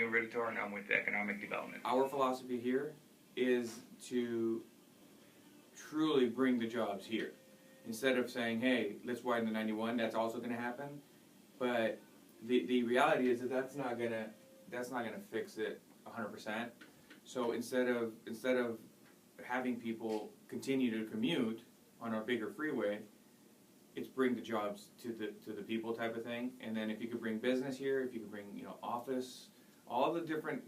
a realtor and I'm with economic development. Our philosophy here is to truly bring the jobs here. Instead of saying, hey, let's widen the 91, that's also going to happen. But the reality is that that's not gonna fix it 100%. So instead of having people continue to commute on our bigger freeway, it's bring the jobs to the people type of thing. And then if you could bring business here, if you could bring office, all the different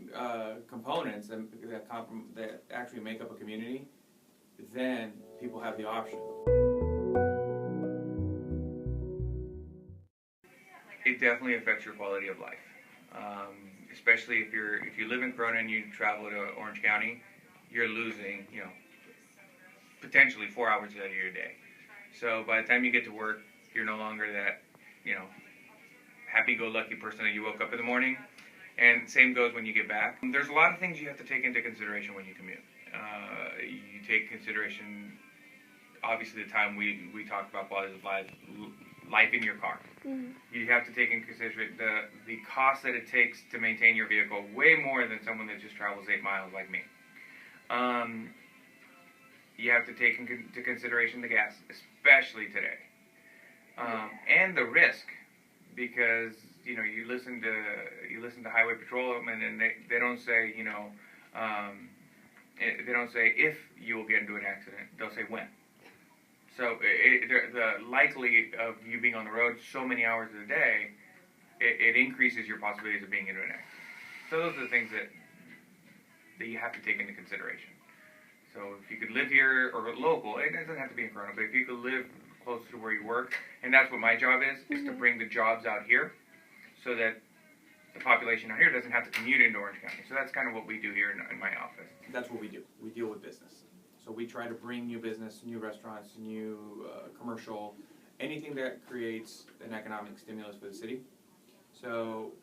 components that actually make up a community, then people have the option. It definitely affects your quality of life, especially if you live in Corona and you travel to Orange County, you're losing potentially 4 hours out of your day. So by the time you get to work, you're no longer that happy-go-lucky person that you woke up in the morning. And same goes when you get back. There's a lot of things you have to take into consideration when you commute. You take consideration, obviously, the time we talked about quality of life in your car. Mm-hmm. You have to take into consideration the cost that it takes to maintain your vehicle, way more than someone that just travels 8 miles like me. You have to take into consideration the gas, especially today, and the risk, because you listen to highway patrolmen and they don't say they don't say if you will get into an accident, they'll say when. So the likely of you being on the road so many hours of the day, it increases your possibilities of being into an accident. So those are the things that you have to take into consideration. So if you could live here or local, it doesn't have to be in Corona, but if you could live close to where you work, and that's what my job is to bring the jobs out here so that the population out here doesn't have to commute into Orange County. So that's kind of what we do here in my office. That's what we do. We deal with business. So we try to bring new business, new restaurants, new commercial, anything that creates an economic stimulus for the city. So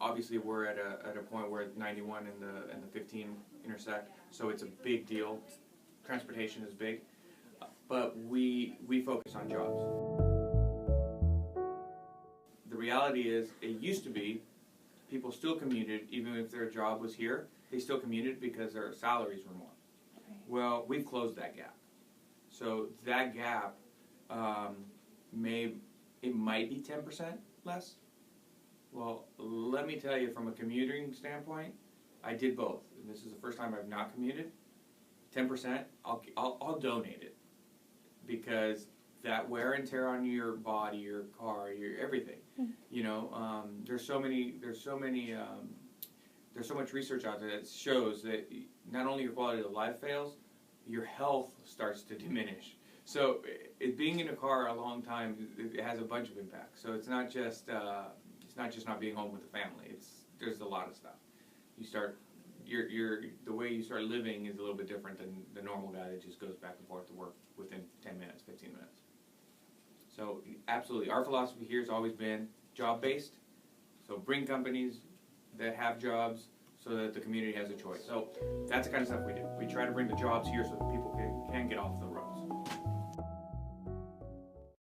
obviously we're at a point where 91 and the 15 intersect, so it's a big deal. Transportation is big, but we focus on jobs. The reality is, it used to be people still commuted, even if their job was here, they still commuted because their salaries were more. Well, we've closed that gap. So that gap might be 10% less. Well, let me tell you, from a commuting standpoint, I did both. And this is the first time I've not commuted. 10%, I'll donate it, because that wear and tear on your body, your car, your everything. There's so much research out there that shows that not only your quality of life fails, your health starts to diminish. So being in a car a long time, it has a bunch of impacts. So it's not just not being home with the family. There's a lot of stuff. The way you start living is a little bit different than the normal guy that just goes back and forth to work within 10 minutes, 15 minutes. So absolutely, our philosophy here has always been job-based. So bring companies that have jobs so that the community has a choice. So that's the kind of stuff we do. We try to bring the jobs here so that people can get off the road.